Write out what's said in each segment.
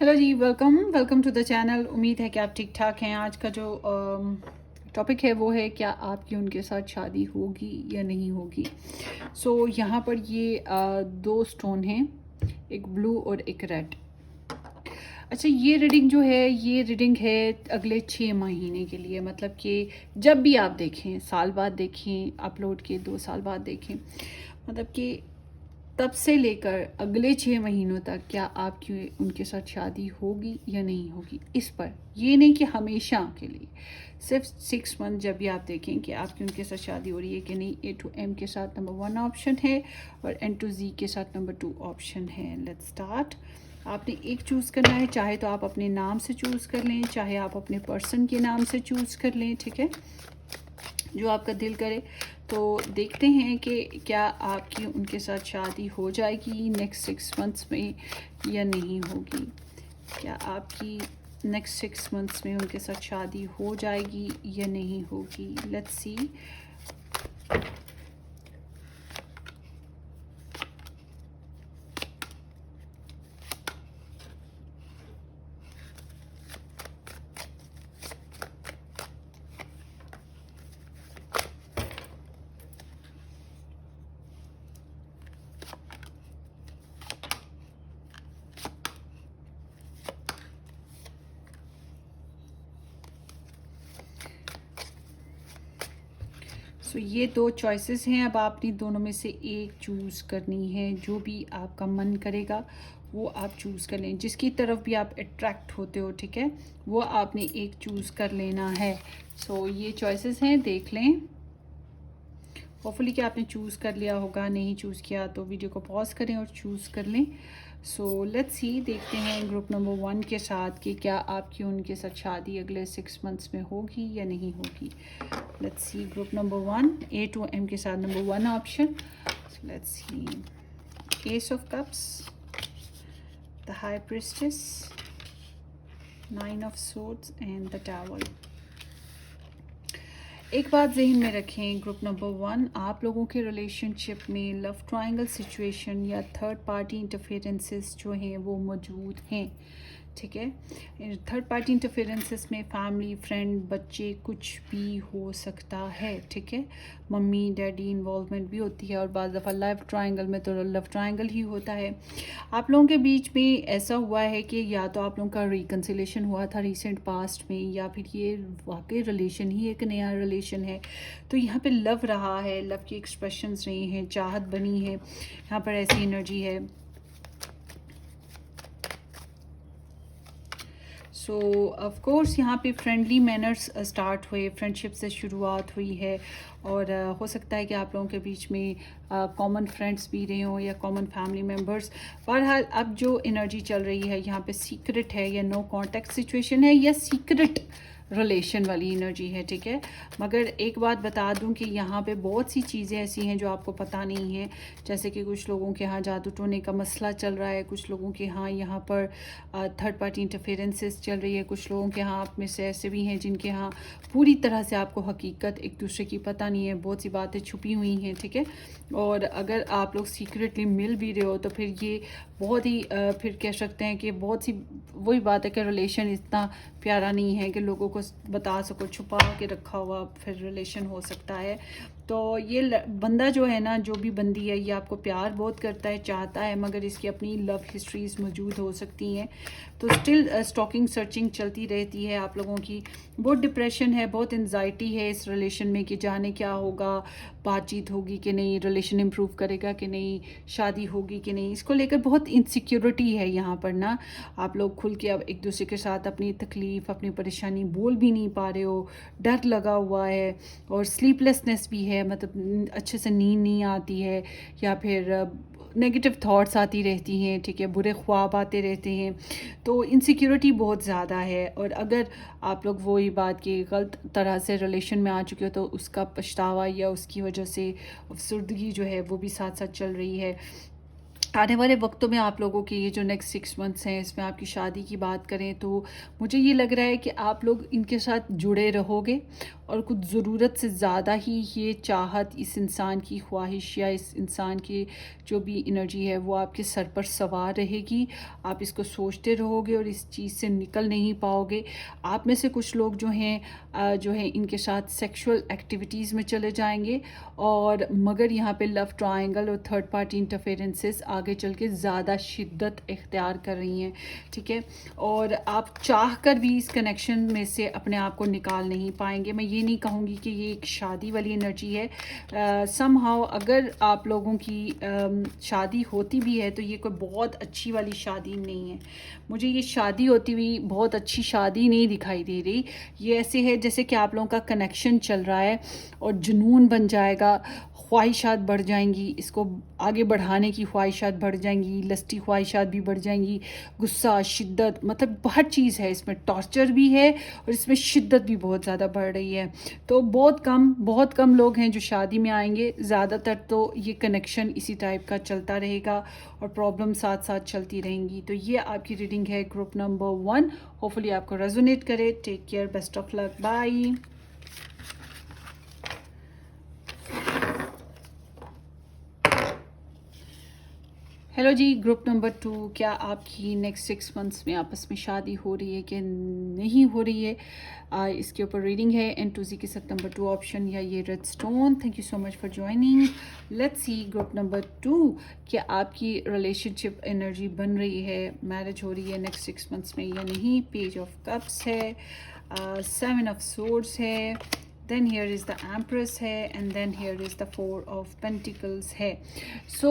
Hello जी, welcome welcome to the channel. उम्मीद है कि आप ठीक ठाक हैं। आज का जो टॉपिक है वो है क्या आपकी उनके साथ शादी होगी या नहीं होगी। यहाँ पर ये दो स्टोन हैं, एक ब्लू और एक रेड। अच्छा, ये रीडिंग है अगले 6 महीने के लिए। मतलब कि जब भी आप देखें, साल बाद देखें, अपलोड के 2 साल बाद देखें, मतलब कि तब से लेकर अगले 6 महीनों तक क्या आपकी उनके साथ शादी होगी या नहीं होगी। इस पर ये नहीं कि हमेशा के लिए, सिर्फ 6 मंथ जब भी आप देखें कि आपकी उनके साथ शादी हो रही है कि नहीं। A to M के साथ नंबर 1 ऑप्शन है और N to Z के साथ नंबर 2 ऑप्शन है। Let's start. आपने एक चूज़ करना है, चाहे तो आप अपने नाम से चूज़ कर लें, चाहे आप अपने पर्सन के नाम से चूज़ कर लें, ठीक है, जो आपका दिल करे। तो देखते हैं कि क्या आपकी उनके साथ शादी हो जाएगी नेक्स्ट 6 मंथ्स में या नहीं होगी। क्या आपकी नेक्स्ट 6 मंथ्स में उनके साथ शादी हो जाएगी या नहीं होगी। लेट्स सी। ये दो चॉइसेस हैं। अब आपने दोनों में से एक चूज़ करनी है। जो भी आपका मन करेगा वो आप चूज़ कर लें, जिसकी तरफ भी आप अट्रैक्ट होते हो, ठीक है, वो आपने एक चूज़ कर लेना है। ये चॉइसेस हैं, देख लें। होपफुली कि आपने चूज़ कर लिया होगा। नहीं चूज़ किया तो वीडियो को पॉज करें और चूज़ कर लें। लेट्स सी, देखते हैं ग्रुप नंबर 1 के साथ कि क्या आपकी उनके साथ शादी अगले 6 मंथ्स में होगी या नहीं होगी। Let's see group number 1, A to M के साथ नंबर 1 option. Let's see ace of cups, the high priestess, 9 of swords and the tower. एक बात जहन में रखें, ग्रुप नंबर 1, आप लोगों के रिलेशनशिप में लव ट्रायंगल सिचुएशन या थर्ड पार्टी इंटरफेरेंसेस जो हैं वो मौजूद हैं, ठीक है। थर्ड पार्टी इंटरफेरेंसेस में फैमिली, फ्रेंड, बच्चे, कुछ भी हो सकता है, ठीक है। मम्मी डैडी इन्वॉल्वमेंट भी होती है और बाज़ दफ़ा लव ट्रायंगल में तो लव ट्रायंगल ही होता है। आप लोगों के बीच में ऐसा हुआ है कि या तो आप लोगों का रिकन्सिलेशन हुआ था रिसेंट पास्ट में, या फिर ये वाकई रिलेशन ही एक नया रिलेशन है। तो यहाँ पे लव रहा है, लव की एक्सप्रेशंस रही हैं, चाहत बनी है, यहाँ पर ऐसी एनर्जी है। ऑफ कोर्स यहाँ पे फ्रेंडली मैनर्स स्टार्ट हुए, फ्रेंडशिप से शुरुआत हुई है। और हो सकता है कि आप लोगों के बीच में कॉमन फ्रेंड्स भी रहे हों या कॉमन फैमिली मेम्बर्स। बहरहाल अब जो एनर्जी चल रही है यहाँ पे सीक्रेट है या नो कॉन्टैक्ट सिचुएशन है या सीक्रेट रिलेशन वाली एनर्जी है, ठीक है। मगर एक बात बता दूं कि यहाँ पे बहुत सी चीज़ें ऐसी हैं जो आपको पता नहीं है। जैसे कि कुछ लोगों के यहाँ जादू टोने का मसला चल रहा है, कुछ लोगों के यहाँ पर थर्ड पार्टी इंटरफेरेंसेस चल रही है, कुछ लोगों के यहाँ आप में से ऐसे भी हैं जिनके यहाँ पूरी तरह से आपको हकीकत एक दूसरे की पता नहीं है, बहुत सी बातें छुपी हुई हैं, ठीक है। और अगर आप लोग सीक्रेटली मिल भी रहे हो तो फिर ये बहुत ही फिर कह सकते हैं कि बहुत सी वही बात है कि रिलेशन इतना प्यारा नहीं है कि लोगों को बता सको, छुपा के रखा हुआ फिर रिलेशन हो सकता है। तो ये बंदा जो है ना, जो भी बंदी है, ये आपको प्यार बहुत करता है, चाहता है, मगर इसकी अपनी लव हिस्ट्रीज मौजूद हो सकती हैं। तो स्टिल स्टॉकिंग सर्चिंग चलती रहती है आप लोगों की। बहुत डिप्रेशन है, बहुत एनजाइटी है इस रिलेशन में कि जाने क्या होगा, बातचीत होगी कि नहीं, रिलेशन इम्प्रूव करेगा कि नहीं, शादी होगी कि नहीं। इसको लेकर बहुत इनसिक्योरिटी है यहाँ पर ना। आप लोग खुल के अब एक दूसरे के साथ अपनी तकलीफ़, अपनी परेशानी बोल भी नहीं पा रहे हो, डर लगा हुआ है और स्लीपलेसनेस भी है, मतलब अच्छे से नींद नहीं आती है, या फिर नेगेटिव थॉट्स आती रहती हैं, ठीक है, बुरे ख्वाब आते रहते हैं। तो इनसिक्योरिटी बहुत ज़्यादा है। और अगर आप लोग वही बात कि गलत तरह से रिलेशन में आ चुके हो तो उसका पछतावा या उसकी वजह से अफसर्दगी जो है वो भी साथ साथ चल रही है। आने वाले वक्तों में आप लोगों के ये जो नेक्स्ट 6 मंथ्स हैं, इसमें आपकी शादी की बात करें तो मुझे ये लग रहा है कि आप लोग इनके साथ जुड़े रहोगे और कुछ ज़रूरत से ज़्यादा ही ये चाहत, इस इंसान की ख्वाहिश या इस इंसान की जो भी एनर्जी है वो आपके सर पर सवार रहेगी। आप इसको सोचते रहोगे और इस चीज़ से निकल नहीं पाओगे। आप में से कुछ लोग जो हैं इनके साथ सेक्सुअल एक्टिविटीज़ में चले जाएंगे, और मगर यहाँ पे लव ट्रायंगल और थर्ड पार्टी इंटरफेरेंसेस आगे चल के ज़्यादा शिद्दत इख्तियार कर रही हैं, ठीक है। और आप चाह कर भी इस कनेक्शन में से अपने आप को निकाल नहीं पाएंगे। मैं ये नहीं कहूँगी कि ये एक शादी वाली एनर्जी है। समहाउ अगर आप लोगों की शादी होती भी है तो ये कोई बहुत अच्छी वाली शादी नहीं है। मुझे ये शादी होती हुई बहुत अच्छी शादी नहीं दिखाई दे रही। ये ऐसे है जैसे कि आप लोगों का कनेक्शन चल रहा है और जुनून बन जाएगा, ख्वाहिशात बढ़ जाएंगी, इसको आगे बढ़ाने की ख्वाहिशात बढ़ जाएंगी, लस्टी ख्वाहिशात भी बढ़ जाएंगी, गुस्सा, शिद्दत, मतलब हर चीज़ है इसमें, टॉर्चर भी है और इसमें शिद्दत भी बहुत ज़्यादा बढ़ रही है। तो बहुत कम लोग हैं जो शादी में आएंगे। ज़्यादातर तो ये कनेक्शन इसी टाइप का चलता रहेगा और प्रॉब्लम साथ साथ चलती रहेंगी। तो ये आपकी रीडिंग है ग्रुप नंबर 1। होपफुली आपको रेजोनेट करे। Take care, best of luck, bye. Hello जी, ग्रुप नंबर 2, क्या आपकी नेक्स्ट 6 मंथ्स में आपस में शादी हो रही है कि नहीं हो रही है? इसके ऊपर रीडिंग है N2Z के साथ नंबर 2 ऑप्शन या ये red stone. Thank you so much for joining. Let's see group number 2, क्या आपकी रिलेशनशिप एनर्जी बन रही है, मैरिज हो रही है नेक्स्ट 6 मंथ्स में या नहीं? पेज ऑफ कप्स है, 7 ऑफ सोर्ड्स है, then here is the empress है, and then here is the 4 of pentacles है। सो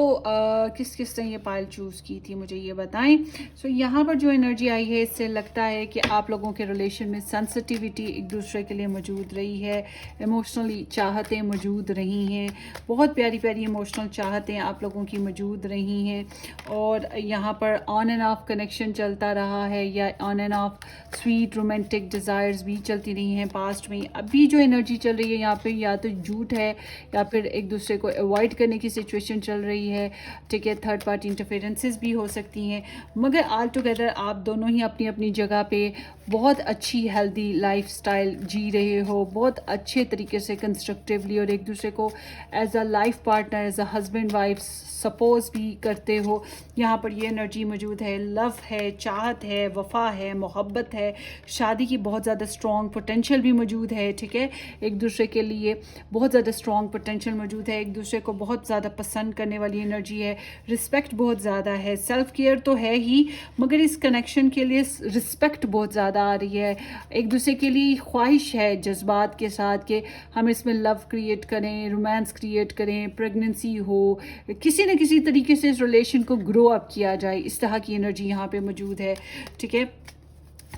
किस ने ये पाइल चूज़ की थी मुझे ये बताएं। सो यहाँ पर जो एनर्जी आई है इससे लगता है कि आप लोगों के रिलेशन में सेंसिटिविटी एक दूसरे के लिए मौजूद रही है, इमोशनली चाहतें मौजूद रही हैं, बहुत प्यारी प्यारी इमोशनल चाहतें आप लोगों की मौजूद रही हैं, और यहाँ पर ऑन एंड ऑफ कनेक्शन चलता रहा है या on end of sweet romantic desires भी चलती रही हैं पास्ट में। अभी जो एनर्जी चल रही है यहाँ पे या तो झूठ है या फिर एक दूसरे को अवॉइड करने की सिचुएशन चल रही है, ठीक है। थर्ड पार्टी इंटरफेरेंसेस भी हो सकती हैं, मगर ऑल टुगेदर आप दोनों ही अपनी अपनी जगह पे बहुत अच्छी हेल्दी लाइफस्टाइल जी रहे हो, बहुत अच्छे तरीके से कंस्ट्रक्टिवली, और एक दूसरे को as a life partner, as a husband wife suppose भी करते हो। यहाँ पर ये एनर्जी मौजूद है, लव है, चाहत है, वफा है, मोहब्बत है, शादी की बहुत ज़्यादा स्ट्रॉन्ग पोटेंशियल भी मौजूद है, ठीक है। एक दूसरे के लिए बहुत ज़्यादा स्ट्रॉन्ग पोटेंशियल मौजूद है, एक दूसरे को बहुत ज़्यादा पसंद करने वाली एनर्जी है, रिस्पेक्ट बहुत ज़्यादा है, सेल्फ केयर तो है ही, मगर इस कनेक्शन के लिए रिस्पेक्ट बहुत ज़्यादा आ रही है। एक दूसरे के लिए ख्वाहिश है जज्बात के साथ कि हम इसमें लव क्रिएट करें, रोमांस क्रिएट करें, प्रेगनेंसी हो, किसी न किसी तरीके से इस रिलेशन को ग्रो अप किया जाए, इस तरह की एनर्जी यहाँ पे मौजूद है, ठीक है।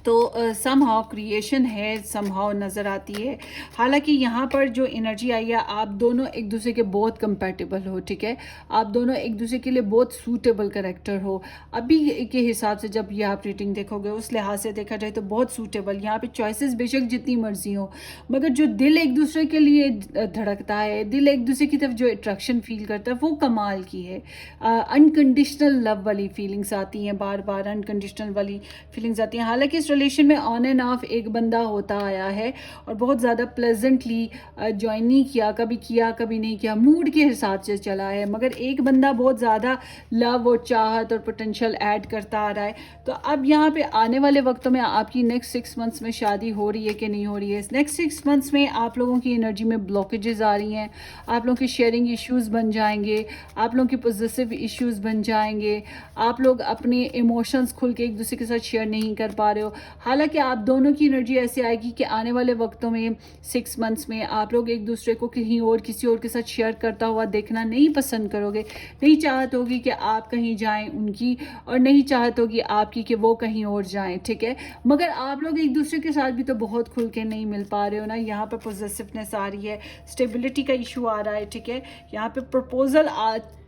तो समहाउ क्रिएशन है, समहाउ नज़र आती है। हालांकि यहाँ पर जो एनर्जी आई है, आप दोनों एक दूसरे के बहुत कंपैटिबल हो, ठीक है। आप दोनों एक दूसरे के लिए बहुत सूटेबल कैरेक्टर हो। अभी के हिसाब से जब ये आप रेटिंग देखोगे उस लिहाज से देखा जाए तो बहुत सूटेबल। यहाँ पे चॉइसेस बेशक जितनी मर्जी हो, मगर जो दिल एक दूसरे के लिए धड़कता है, दिल एक दूसरे की तरफ जो अट्रैक्शन फील करता है, वो कमाल की है। अनकंडीशनल लव वाली फीलिंग्स आती हैं, बार बार अनकंडीशनल वाली फीलिंग्स आती हैं। हालांकि इस रिलेशन में ऑन एंड ऑफ एक बंदा होता आया है और बहुत ज़्यादा प्लेजेंटली ज्वाइन नहीं किया, कभी नहीं किया, मूड के हिसाब से चला है, मगर एक बंदा बहुत ज़्यादा लव और चाहत और पोटेंशियल ऐड करता आ रहा है। तो अब यहाँ पे आने वाले वक्तों में आपकी नेक्स्ट 6 मंथ्स में शादी हो रही है कि नहीं हो रही है। नेक्स्ट 6 मंथ्स में आप लोगों की एनर्जी में ब्लॉकेजेस आ रही हैं, आप लोगों के शेयरिंग इश्यूज़ बन जाएंगे, आप लोगों के पॉजिटिव इश्यूज़ बन जाएंगे, आप लोग अपने इमोशंस खुल के एक दूसरे के साथ शेयर नहीं कर पा रहे हो। हालांकि आप दोनों की एनर्जी ऐसे आएगी कि आने वाले वक्तों में 6 मंथ्स में आप लोग एक दूसरे को कहीं और किसी और के साथ शेयर करता हुआ देखना नहीं पसंद करोगे। नहीं चाहत होगी कि आप कहीं जाएं उनकी, और नहीं चाहत होगी आपकी कि वो कहीं और जाएं, ठीक है। मगर आप लोग एक दूसरे के साथ भी तो बहुत खुल के नहीं मिल पा रहे हो ना। यहाँ पर पॉजिटिवनेस आ रही है, स्टेबिलिटी का इशू आ रहा है, ठीक है। यहाँ पे प्रपोजल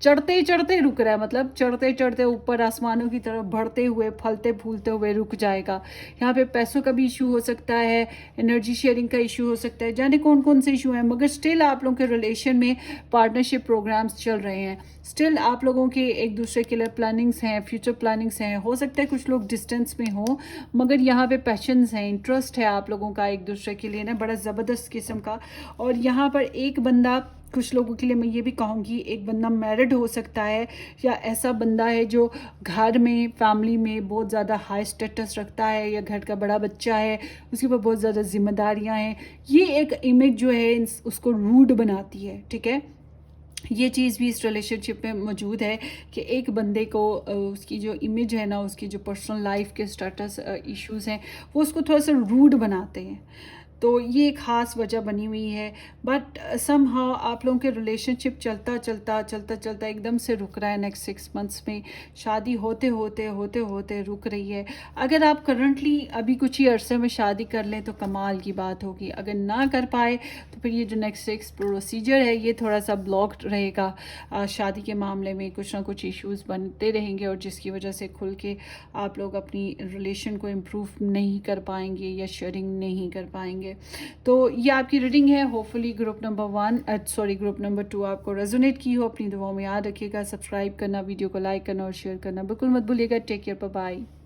चढ़ते चढ़ते रुक रहा है, मतलब चढ़ते चढ़ते ऊपर आसमानों की तरफ बढ़ते हुए फलते फूलते हुए रुक जाएगा, यहाँ पे पैसों का भी इशू हो सकता है, एनर्जी शेयरिंग का इशू हो सकता है, जाने कौन कौन से इशू हैं, मगर स्टिल आप लोगों के रिलेशन में पार्टनरशिप प्रोग्राम्स चल रहे हैं, स्टिल आप लोगों के एक दूसरे के लिए प्लानिंग्स हैं, फ्यूचर प्लानिंग्स हैं। हो सकता है कुछ लोग डिस्टेंस में हो, मगर यहाँ पे पैशंस हैं, इंटरेस्ट है आप लोगों का एक दूसरे के लिए ना, बड़ा ज़बरदस्त किस्म का। और यहाँ पर एक बंदा, कुछ लोगों के लिए मैं ये भी कहूँगी, एक बंदा मैरिड हो सकता है, या ऐसा बंदा है जो घर में फैमिली में बहुत ज़्यादा हाई स्टेटस रखता है, या घर का बड़ा बच्चा है, उसके ऊपर बहुत ज़्यादा जिम्मेदारियाँ हैं। ये एक इमेज जो है उसको रूड बनाती है, ठीक है। ये चीज़ भी इस रिलेशनशिप में मौजूद है कि एक बंदे को उसकी जो इमेज है ना, उसकी जो पर्सनल लाइफ के स्टेटस इश्यूज़ हैं, वो उसको थोड़ा सा रूड बनाते हैं। तो ये एक ख़ास वजह बनी हुई है। बट समहाउ आप लोगों के रिलेशनशिप चलता एकदम से रुक रहा है। नेक्स्ट 6 मंथ्स में शादी होते होते रुक रही है। अगर आप करंटली अभी कुछ ही अरसे में शादी कर लें तो कमाल की बात होगी। अगर ना कर पाए तो फिर ये जो नेक्स्ट 6 प्रोसीजर है ये थोड़ा सा ब्लॉक्ड रहेगा। शादी के मामले में कुछ ना कुछ इश्यूज़ बनते रहेंगे, और जिसकी वजह से खुल के आप लोग अपनी रिलेशन को इम्प्रूव नहीं कर पाएंगे या शेयरिंग नहीं कर पाएंगे। तो ये आपकी रीडिंग है। होपफुली ग्रुप नंबर 2 आपको रेजोनेट की हो। अपनी दुआओं में याद रखिएगा। सब्सक्राइब करना, वीडियो को लाइक करना और शेयर करना बिल्कुल मत भूलिएगा। Take care, bye bye.